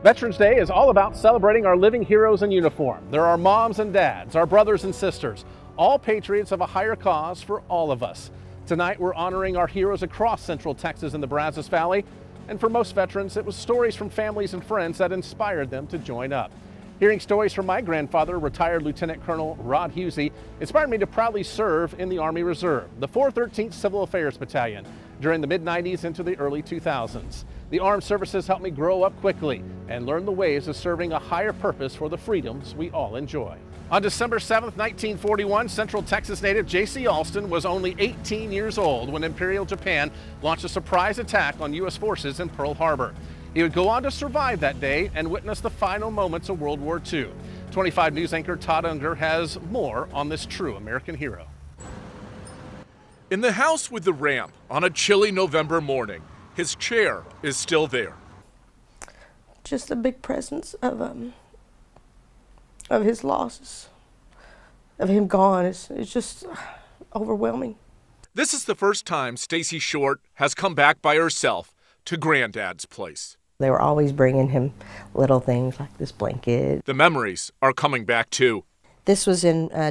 Veterans Day is all about celebrating our living heroes in uniform. They're our moms and dads, our brothers and sisters, all patriots of a higher cause for all of us. Tonight, we're honoring our heroes across Central Texas and the Brazos Valley. And for most veterans, it was stories from families and friends that inspired them to join up. Hearing stories from my grandfather, retired Lieutenant Colonel Rod Husey, inspired me to proudly serve in the Army Reserve, the 413th Civil Affairs Battalion, during the mid-90s into the early 2000s. The armed services helped me grow up quickly and learn the ways of serving a higher purpose for the freedoms we all enjoy. On December 7th, 1941, Central Texas native J.C. ALSTON was only 18 years old when Imperial Japan launched a surprise attack on U.S. forces in Pearl Harbor. He would go on to survive that day and witness the final moments of World War II. 25 News anchor Todd Unger has more on this true American hero. In the house with the ramp on a chilly November morning, his chair is still there. Just a big presence of his losses, of him gone. It's just overwhelming. This is the first time Stacy Short has come back by herself to Granddad's place. They were always bringing him little things like this blanket. The memories are coming back too. This was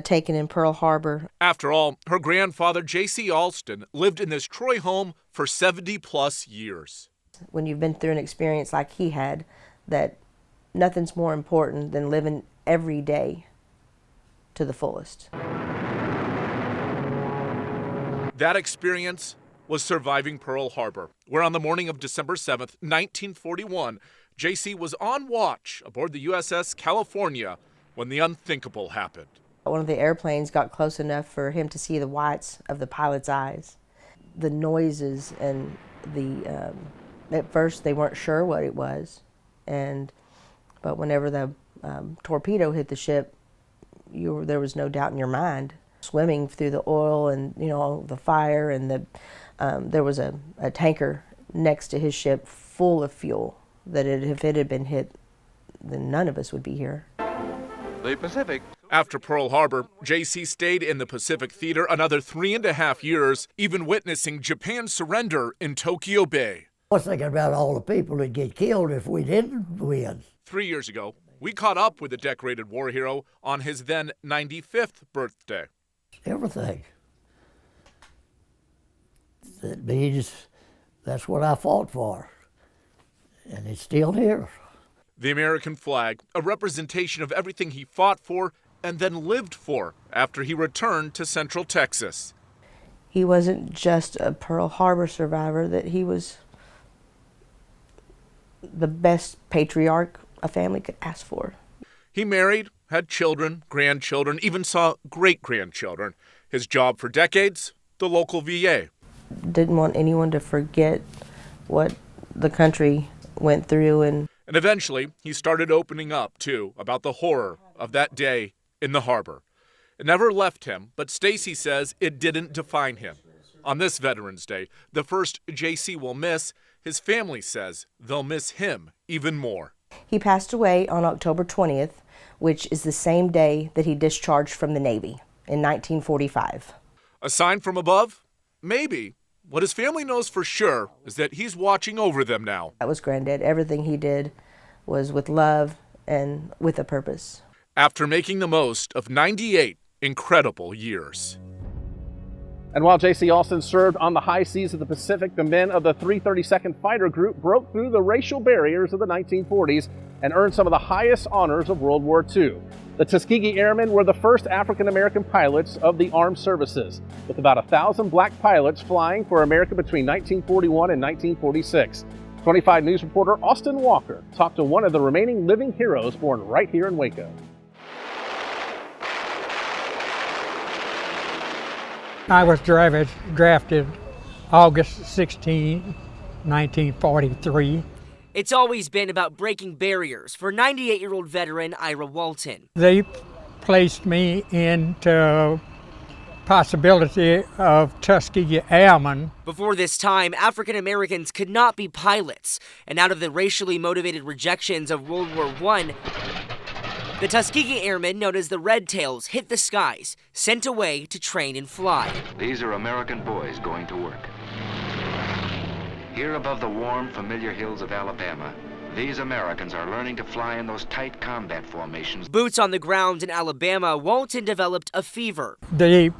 taken in Pearl Harbor. After all, her grandfather, J.C. ALSTON, lived in this Troy home for 70-plus years. When you've been through an experience like he had, that nothing's more important than living every day to the fullest. That experience was surviving Pearl Harbor, where on the morning of December 7th, 1941, J.C. was on watch aboard the USS California when the unthinkable happened. One of the airplanes got close enough for him to see the whites of the pilot's eyes. The noises and at first they weren't sure what it was, but whenever the torpedo hit the ship, there was no doubt in your mind. Swimming through the oil and the fire, and there was a tanker next to his ship full of fuel that if it had been hit, then none of us would be here. The Pacific. After Pearl Harbor, J.C. stayed in the Pacific Theater another 3.5 years, even witnessing Japan's surrender in Tokyo Bay. I was thinking about all the people who'd get killed if we didn't win. 3 years ago, we caught up with the decorated war hero on his then 95th birthday. Everything. That means that's what I fought for, and it's still here. The American flag, a representation of everything he fought for and then lived for after he returned to Central Texas. He wasn't just a Pearl Harbor survivor, that he was the best patriarch a family could ask for. He married, had children, grandchildren, even saw great-grandchildren. His job for decades, the local VA. Didn't want anyone to forget what the country went through. And eventually, he started opening up, too, about the horror of that day in the harbor. It never left him, but Stacy says it didn't define him. On this Veterans Day, the first J.C. will miss, his family says they'll miss him even more. He passed away on October 20th, which is the same day that he discharged from the Navy in 1945. A sign from above? Maybe. What his family knows for sure is that he's watching over them now. That was Granddad. Everything he did was with love and with a purpose. After making the most of 98 incredible years. And while J.C. ALSTON served on the high seas of the Pacific, the men of the 332nd Fighter Group broke through the racial barriers of the 1940s and earned some of the highest honors of World War II. The Tuskegee Airmen were the first African-American pilots of the armed services, with about 1,000 black pilots flying for America between 1941 and 1946. 25 News reporter Austin Walker talked to one of the remaining living heroes born right here in Waco. I was drafted August 16, 1943. It's always been about breaking barriers for 98-year-old veteran Ira Walton. They placed me into possibility of Tuskegee Airmen. Before this time, African Americans could not be pilots, and out of the racially motivated rejections of World War I, the Tuskegee Airmen, known as the Red Tails, hit the skies, sent away to train and fly. These are American boys going to work. Here above the warm, familiar hills of Alabama, These Americans are learning to fly in those tight combat formations. Boots on the ground in Alabama, Walton developed a fever. The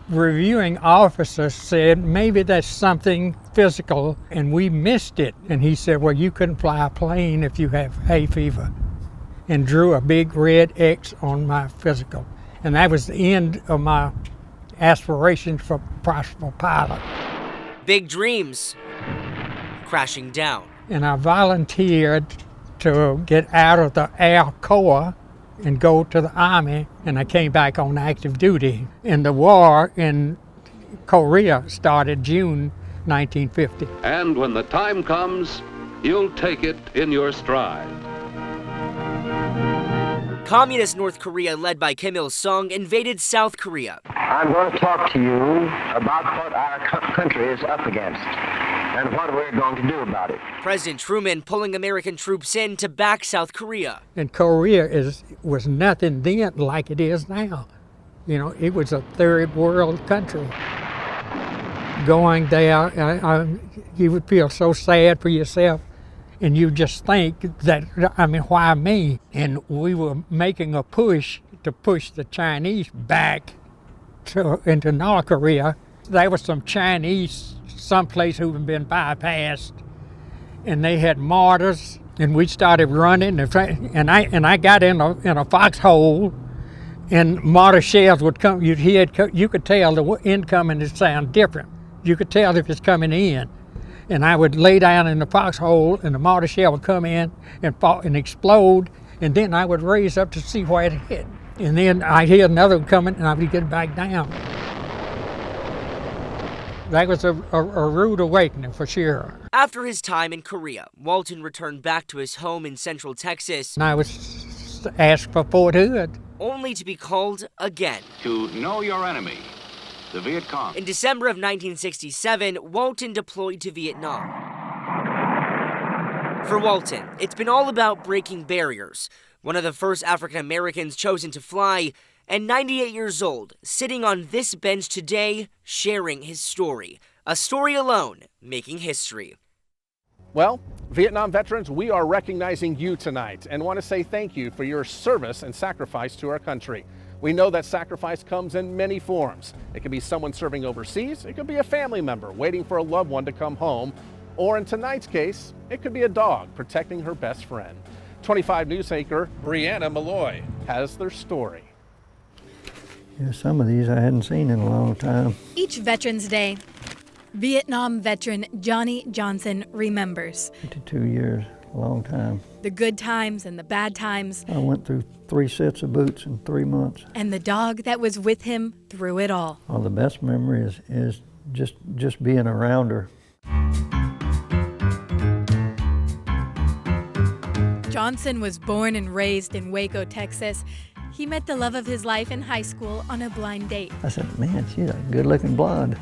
reviewing officer said maybe that's something physical, and we missed it. And he said, well, you couldn't fly a plane if you have hay fever, and drew a big red X on my physical. And that was the end of my aspirations for professional pilot. Big dreams crashing down. And I volunteered to get out of the Air Corps and go to the Army, and I came back on active duty. And the war in Korea started June 1950. And when the time comes, you'll take it in your stride. Communist North Korea, led by Kim Il-sung, invaded South Korea. I'm going to talk to you about what our country is up against and what we're going to do about it. President Truman pulling American troops in to back South Korea. And Korea was nothing then like it is now. You know, it was a third world country. Going there, you would feel so sad for yourself. And you just think that, I mean, why me? And we were making a push to push the Chinese back into North Korea. There was some Chinese someplace who had been bypassed, and they had mortars, and we started running, and I got in a foxhole, and mortar shells would come. You could tell the incoming would sound different. You could tell if it's coming in. And I would lay down in the foxhole, and the mortar shell would come in and fall and explode, and then I would raise up to see where it hit. And then I'd hear another one coming, and I would get back down. That was a rude awakening for sure. After his time in Korea, Walton returned back to his home in Central Texas. And I was asked for Fort Hood. Only to be called again. To know your enemy, the Viet Cong. In December of 1967, Walton deployed to Vietnam. For Walton, it's been all about breaking barriers. One of the first African Americans chosen to fly, and 98 years old, sitting on this bench today, sharing his story. A story alone, making history. Well, Vietnam veterans, we are recognizing you tonight and want to say thank you for your service and sacrifice to our country. We know that sacrifice comes in many forms. It could be someone serving overseas, it could be a family member waiting for a loved one to come home, or in tonight's case, it could be a dog protecting her best friend. 25 News anchor Brianna Malloy has their story. Yeah, some of these I hadn't seen in a long time. Each Veterans Day, Vietnam veteran Johnny Johnson remembers. 52 years, a long time. The good times and the bad times. I went through 3 sets of boots in 3 months. And the dog that was with him through it all. Well, the best memory is just being around her. Johnson was born and raised in Waco, Texas. He met the love of his life in high school on a blind date. I said, man, she's a good-looking blonde.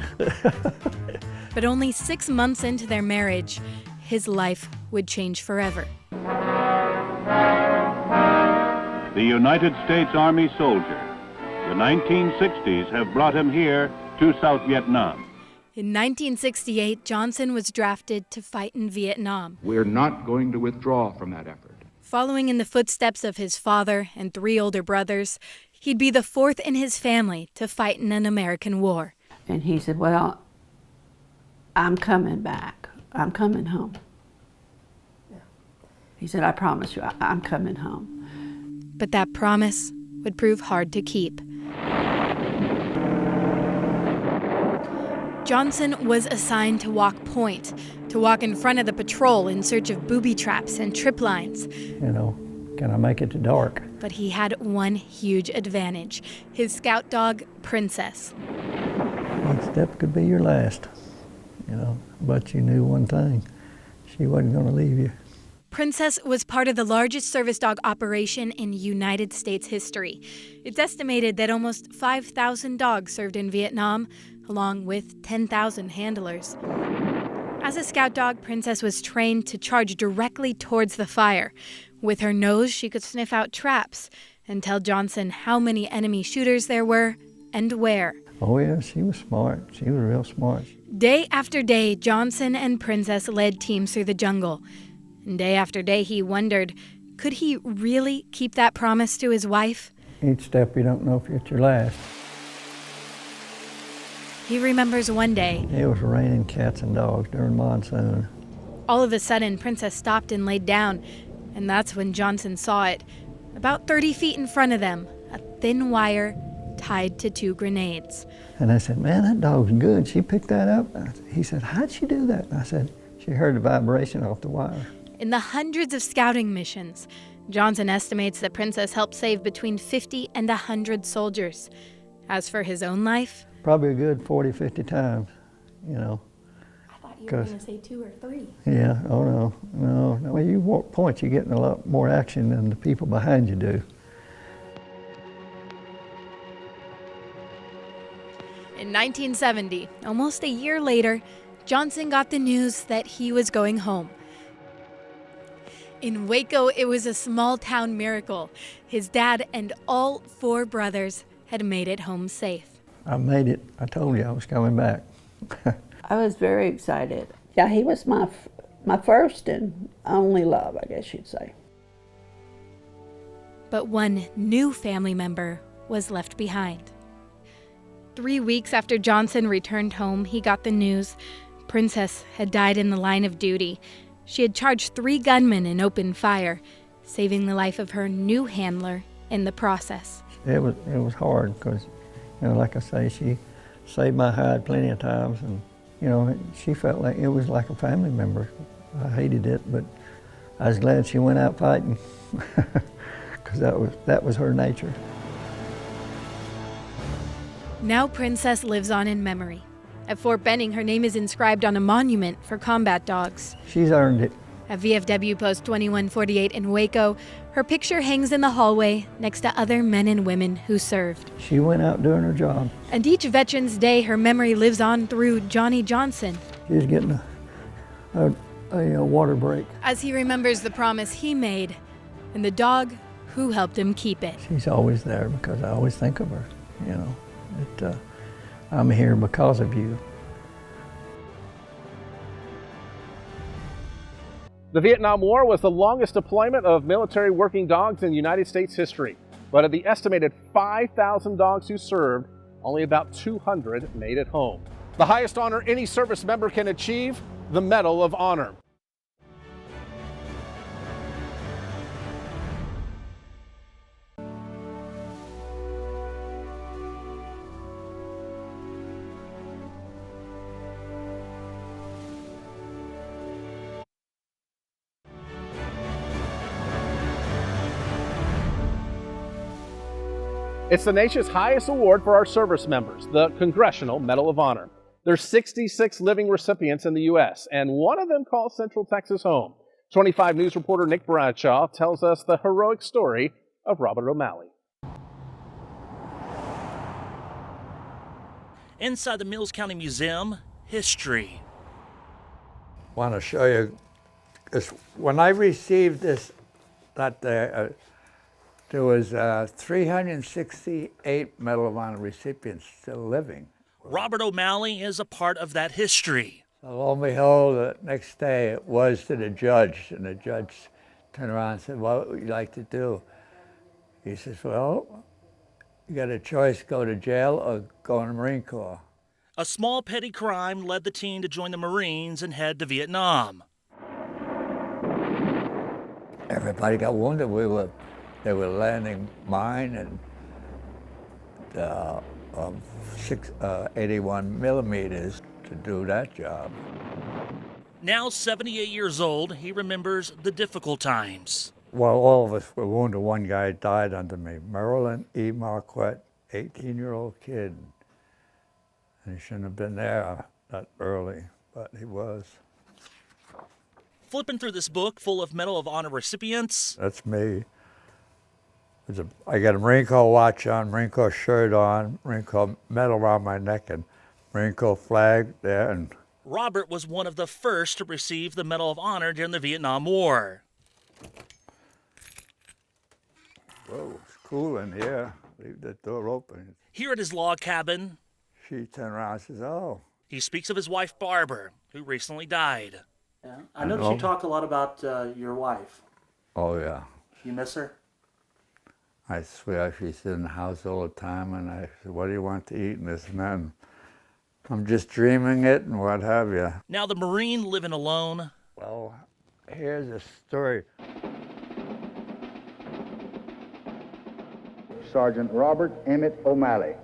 But only 6 months into their marriage, his life would change forever. The United States Army soldier. The 1960s have brought him here to South Vietnam. In 1968, Johnson was drafted to fight in Vietnam. We're not going to withdraw from that effort. Following in the footsteps of his father and 3 older brothers, he'd be the 4th in his family to fight in an American war. And he said, well, I'm coming back. I'm coming home. He said, I promise you, I'm coming home. But that promise would prove hard to keep. Johnson was assigned to walk point, to walk in front of the patrol in search of booby traps and trip lines. You know, can I make it to dark? But he had one huge advantage, his scout dog, Princess. One step could be your last, you know, but you knew one thing, she wasn't going to leave you. Princess was part of the largest service dog operation in United States history. It's estimated that almost 5,000 dogs served in Vietnam, along with 10,000 handlers. As a scout dog, Princess was trained to charge directly towards the fire. With her nose, she could sniff out traps and tell Johnson how many enemy shooters there were and where. Oh yeah, she was smart. She was real smart. Day after day, Johnson and Princess led teams through the jungle. And day after day he wondered, could he really keep that promise to his wife? Each step you don't know if it's your last. He remembers one day. It was raining cats and dogs during monsoon. All of a sudden, Princess stopped and laid down, and that's when Johnson saw it. About 30 feet in front of them, a thin wire tied to 2 grenades. And I said, man, that dog's good. She picked that up. He said, how'd she do that? And I said, she heard the vibration off the wire. In the hundreds of scouting missions, Johnson estimates that Princess helped save between 50 and 100 soldiers. As for his own life, probably a good 40, 50 times, you know. I thought you were going to say 2 or 3. Yeah, oh no. When you walk points, you're getting a lot more action than the people behind you do. In 1970, almost a year later, Johnson got the news that he was going home. In Waco, it was a small-town miracle. His dad and all 4 brothers had made it home safe. I made it. I told you I was coming back. I was very excited. Yeah, he was my first and only love, I guess you'd say. But one new family member was left behind. 3 weeks after Johnson returned home, he got the news Princess had died in the line of duty. She had charged 3 gunmen and opened fire, saving the life of her new handler in the process. It was hard because, you know, like I say, she saved my hide plenty of times, and you know, she felt like it was like a family member. I hated it, but I was glad she went out fighting because that was her nature. Now Princess lives on in memory. At Fort Benning, her name is inscribed on a monument for combat dogs. She's earned it. At VFW Post 2148 in Waco, her picture hangs in the hallway next to other men and women who served. She went out doing her job. And each Veterans Day, her memory lives on through Johnny Johnson. She's getting a water break. As he remembers the promise he made and the dog who helped him keep it. She's always there because I always think of her, you know. I'm here because of you. The Vietnam War was the longest deployment of military working dogs in United States history. But of the estimated 5,000 dogs who served, only about 200 made it home. The highest honor any service member can achieve, the Medal of Honor. It's the nation's highest award for our service members, the Congressional Medal of Honor. There's 66 living recipients in the U.S., and one of them calls Central Texas home. 25 News reporter Nick Bradshaw tells us the heroic story of Robert O'Malley. Inside the Mills County Museum, history. I want to show you, because when I received this that day, there was 368 Medal of Honor recipients still living. Robert O'Malley is a part of that history. So lo and behold, the next day it was to the judge, and the judge turned around and said, what would you like to do? He says, well, you got a choice, go to jail or go in the Marine Corps. A small petty crime led the teen to join the Marines and head to Vietnam. Everybody got wounded. They were landing mine and 81 millimeters to do that job. Now 78 years old, he remembers the difficult times. Well, all of us were wounded. One guy died under me, Marilyn E. Marquette, 18-year-old kid. And he shouldn't have been there that early, but he was. Flipping through this book full of Medal of Honor recipients. That's me. I got a Marine Corps watch on, Marine Corps shirt on, Marine Corps medal around my neck, and Marine Corps flag there. And Robert was one of the first to receive the Medal of Honor during the Vietnam War. Whoa, it's cool in here. Leave that door open. Here at his log cabin, she turned around and says, oh. He speaks of his wife, Barbara, who recently died. Yeah. I noticed you talk a lot about your wife. Oh, yeah. You miss her? I swear she's in the house all the time, and I said, what do you want to eat and this and that? And I'm just dreaming it and what have you. Now the Marine living alone. Well, here's a story. Sergeant Robert Emmett O'Malley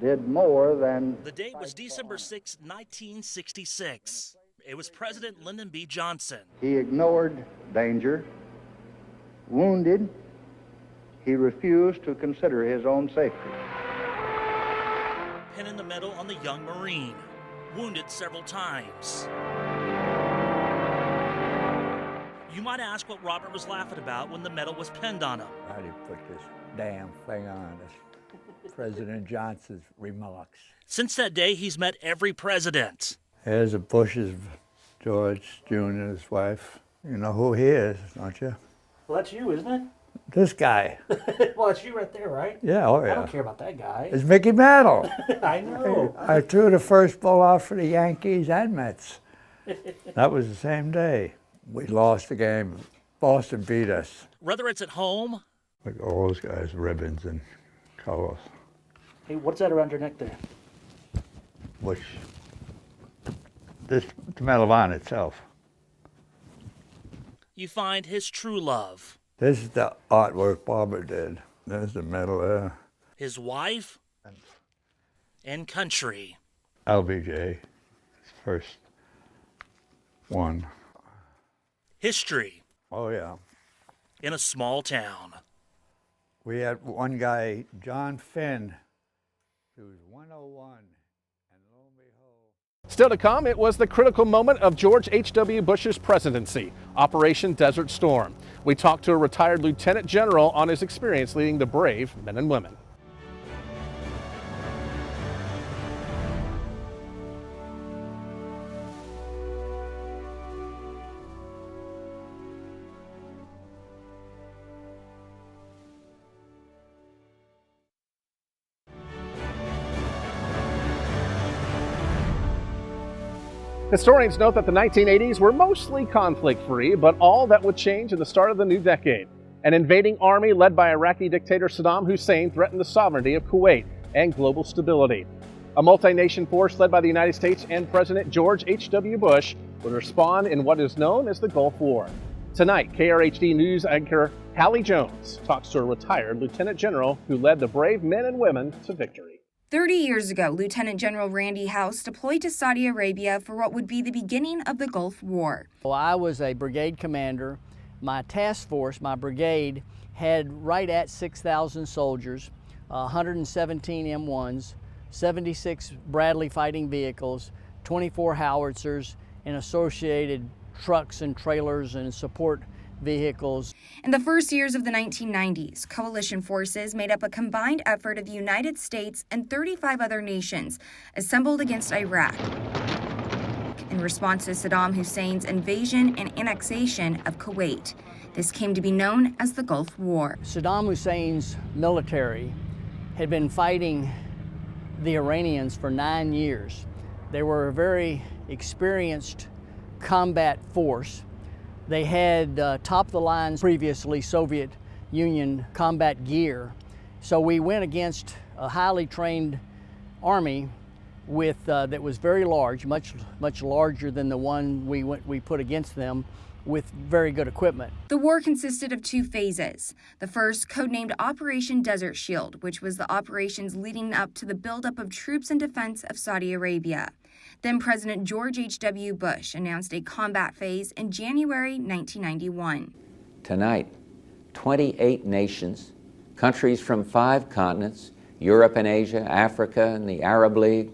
did more than... The date was December 6, 1966. It was President Lyndon B. Johnson. He ignored danger. Wounded, he refused to consider his own safety. Pinning the medal on the young Marine, wounded several times. You might ask what Robert was laughing about when the medal was pinned on him. How do you put this damn thing on? This President Johnson's remarks. Since that day, he's met every president. Here's the Bush's George Jr., his wife. You know who he is, don't you? Well, that's you, isn't it? This guy. Well, it's you right there, right? Yeah, oh yeah. I don't care about that guy. It's Mickey Mantle. I know. I threw the first ball out for the Yankees and Mets. That was the same day. We lost the game. Boston beat us. Whether it's at home. Look at all those guys, ribbons and colors. Hey, what's that around your neck there? Which, the Medal of Honor itself. You find his true love. This is the artwork Barbara did. There's the medal there. His wife and country. LBJ, his first one. History. Oh, yeah. In a small town. We had one guy, John Finn, who was 101. Still to come, it was the critical moment of George H.W. Bush's presidency, Operation Desert Storm. We talked to a retired lieutenant general on his experience leading the brave men and women. Historians note that the 1980s were mostly conflict-free, but all that would change in the start of the new decade. An invading army led by Iraqi dictator Saddam Hussein threatened the sovereignty of Kuwait and global stability. A multi-nation force led by the United States and President George H.W. Bush would respond in what is known as the Gulf War. Tonight, KRHD News anchor Hallie Jones talks to a retired lieutenant general who led the brave men and women to victory. 30 years ago, Lieutenant General Randy House deployed to Saudi Arabia for what would be the beginning of the Gulf War. Well, I was a brigade commander. My task force, my brigade, had right at 6,000 soldiers, 117 M1s, 76 Bradley fighting vehicles, 24 howitzers, and associated trucks and trailers and support vehicles. In the first years of the 1990s, coalition forces made up a combined effort of the United States and 35 other nations assembled against Iraq in response to Saddam Hussein's invasion and annexation of Kuwait. This came to be known as the Gulf War. Saddam Hussein's military had been fighting the Iranians for 9 years. They were a very experienced combat force. They had top-of-the-line, previously Soviet Union combat gear. So we went against a highly trained army with that was very large, much larger than the one we put against them, with very good equipment. The war consisted of two phases. The first, codenamed Operation Desert Shield, which was the operations leading up to the buildup of troops in defense of Saudi Arabia. Then President George H.W. Bush announced a combat phase in January 1991. Tonight, 28 nations, countries from 5 continents, Europe and Asia, Africa and the Arab League,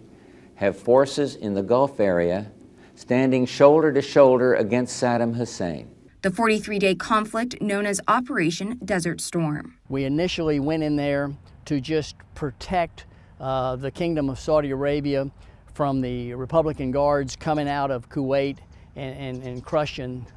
have forces in the Gulf area standing shoulder to shoulder against Saddam Hussein. The 43-day conflict known as Operation Desert Storm. We initially went in there to just protect the Kingdom of Saudi Arabia from the Republican guards coming out of Kuwait and crushing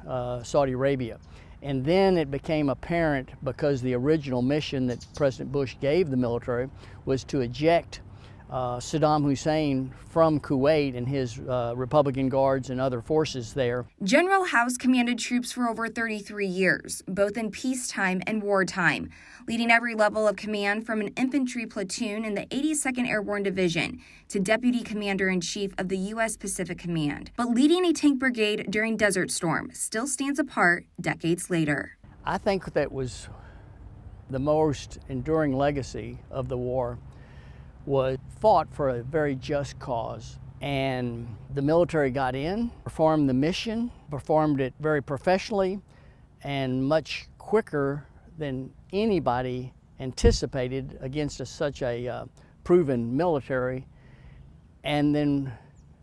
Saudi Arabia. And then it became apparent, because the original mission that President Bush gave the military was to eject Saddam Hussein from Kuwait and his Republican Guards and other forces there. General House commanded troops for over 33 years, both in peacetime and wartime, leading every level of command from an infantry platoon in the 82nd Airborne Division to Deputy Commander-in-Chief of the U.S. Pacific Command. But leading a tank brigade during Desert Storm still stands apart decades later. I think that was the most enduring legacy of the war was fought for a very just cause. And the military got in, performed the mission, performed it very professionally and much quicker than anybody anticipated against such a proven military. And then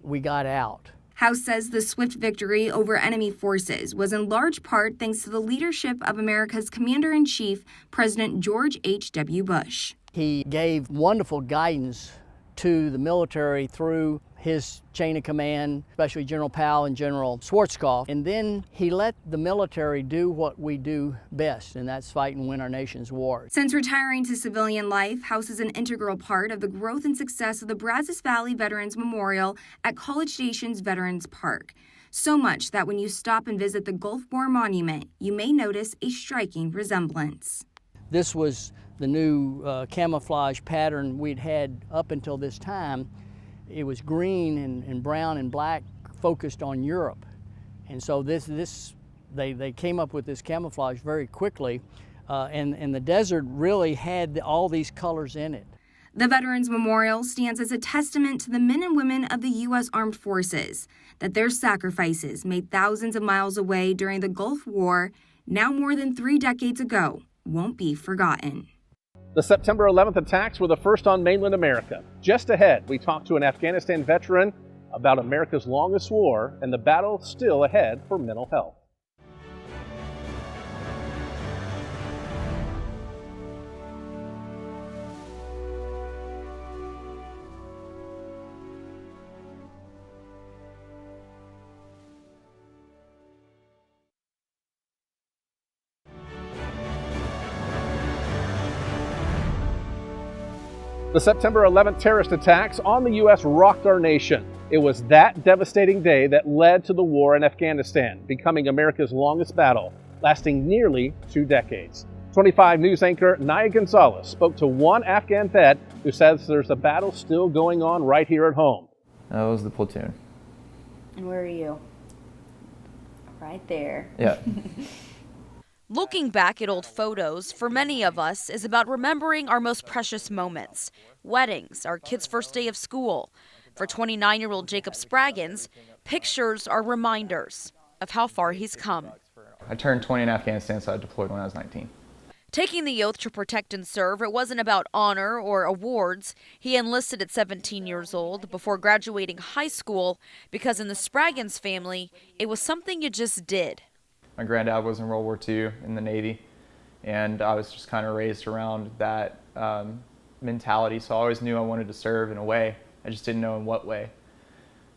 we got out. House says the swift victory over enemy forces was in large part thanks to the leadership of America's Commander-in-Chief, President George H.W. Bush. He gave wonderful guidance to the military through his chain of command, especially General Powell and General Schwarzkopf. And then he let the military do what we do best, and that's fight and win our nation's wars. Since retiring to civilian life, House is an integral part of the growth and success of the Brazos Valley Veterans Memorial at College Station's Veterans Park. So much that when you stop and visit the Gulf War Monument, you may notice a striking resemblance. This was the new camouflage pattern we'd had up until this time. It was green and brown and black, focused on Europe. And so they came up with this camouflage very quickly, and the desert really had all these colors in it. The Veterans Memorial stands as a testament to the men and women of the U.S. Armed Forces, that their sacrifices made thousands of miles away during the Gulf War, now more than 3 decades ago, won't be forgotten. The September 11th attacks were the first on mainland America. Just ahead, we talk to an Afghanistan veteran about America's longest war and the battle still ahead for mental health. The September 11th terrorist attacks on the U.S. rocked our nation. It was that devastating day that led to the war in Afghanistan, becoming America's longest battle, lasting nearly 2 decades. 25 News anchor Nia Gonzalez spoke to one Afghan vet who says there's a battle still going on right here at home. That was the platoon. And where are you? Right there. Yeah. Looking back at old photos, for many of us, is about remembering our most precious moments. Weddings, our kids' first day of school. For 29-year-old Jacob Spraggins, pictures are reminders of how far he's come. I turned 20 in Afghanistan, so I deployed when I was 19. Taking the oath to protect and serve, it wasn't about honor or awards. He enlisted at 17 years old before graduating high school because in the Spraggins family, it was something you just did. My granddad was in World War II in the Navy, and I was just kind of raised around that mentality, so I always knew I wanted to serve in a way. I just didn't know in what way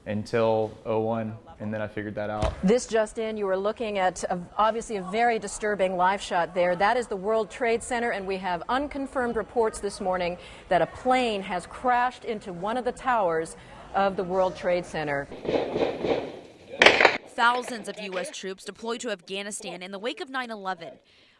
until 01, and then I figured that out. This just in, you were looking at obviously a very disturbing live shot there. That is the World Trade Center, and we have unconfirmed reports this morning that a plane has crashed into one of the towers of the World Trade Center. Thousands of U.S. troops deployed to Afghanistan in the wake of 9/11.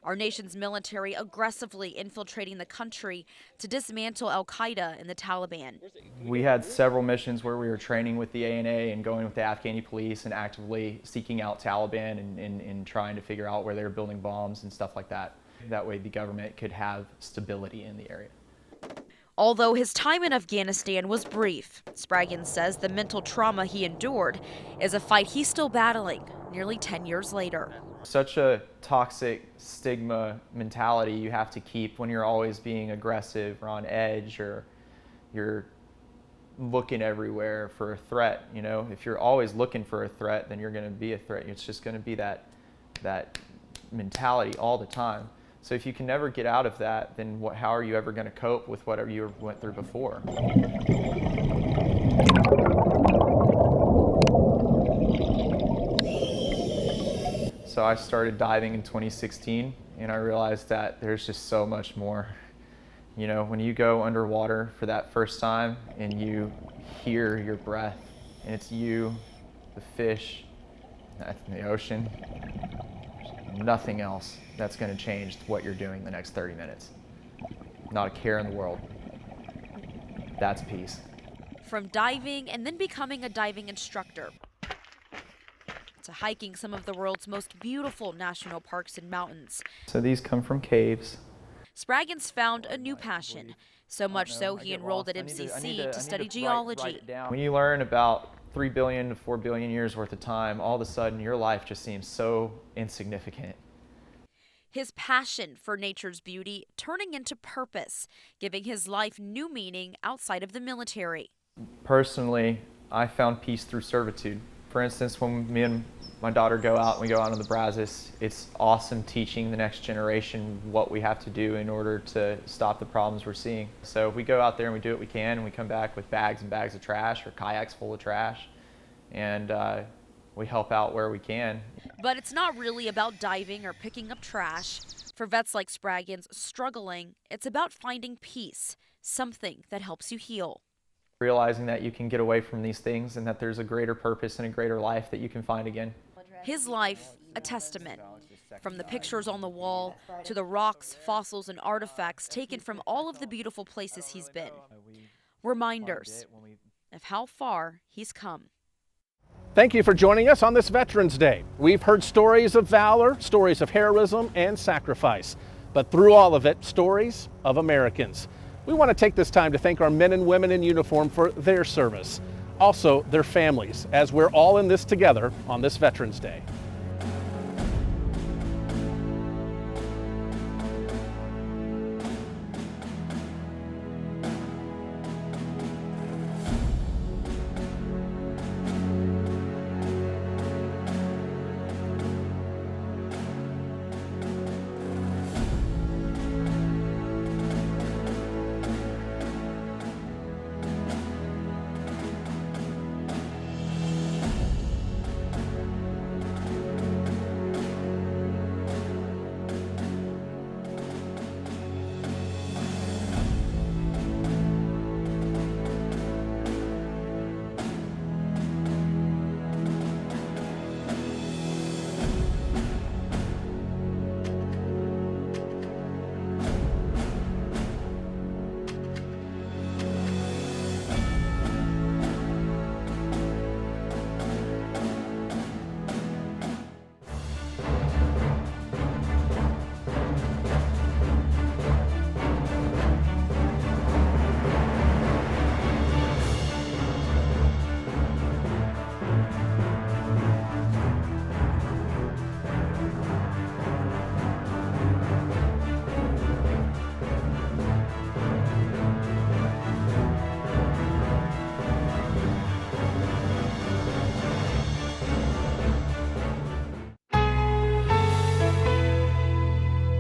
Our nation's military aggressively infiltrating the country to dismantle al-Qaeda and the Taliban. We had several missions where we were training with the ANA and going with the Afghani police and actively seeking out Taliban and trying to figure out where they were building bombs and stuff like that. That way the government could have stability in the area. Although his time in Afghanistan was brief, Spraggins says the mental trauma he endured is a fight he's still battling nearly 10 years later. Such a toxic stigma mentality you have to keep when you're always being aggressive or on edge, or you're looking everywhere for a threat. You know, if you're always looking for a threat, then you're going to be a threat. It's just going to be that mentality all the time. So if you can never get out of that, then how are you ever going to cope with whatever you went through before? So I started diving in 2016, and I realized that there's just so much more You know, when you go underwater for that first time and you hear your breath, and it's you, the fish, the ocean, there's nothing else that's going to change what you're doing the next 30 minutes. Not a care in the world. That's peace. From diving and then becoming a diving instructor, to hiking some of the world's most beautiful national parks and mountains. So these come from caves. Spraggins found a new passion, so much so he enrolled at MCC to study geology. When you learn about 3 billion to 4 billion years worth of time, all of a sudden your life just seems so insignificant. His passion for nature's beauty turning into purpose, giving his life new meaning outside of the military. Personally, I found peace through servitude. For instance, when me and my daughter go out and we go out on the Brazos, it's awesome teaching the next generation what we have to do in order to stop the problems we're seeing. So we go out there and we do what we can, and we come back with bags and bags of trash or kayaks full of trash, and we help out where we can. But it's not really about diving or picking up trash. For vets like Spraggins struggling, it's about finding peace, something that helps you heal. Realizing that you can get away from these things and that there's a greater purpose and a greater life that you can find again. His life, a testament. From the pictures on the wall to the rocks, fossils, and artifacts taken from all of the beautiful places he's been. Reminders of how far he's come. Thank you for joining us on this Veterans Day. We've heard stories of valor, stories of heroism and sacrifice, but through all of it, stories of Americans. We want to take this time to thank our men and women in uniform for their service, also their families, as we're all in this together on this Veterans Day.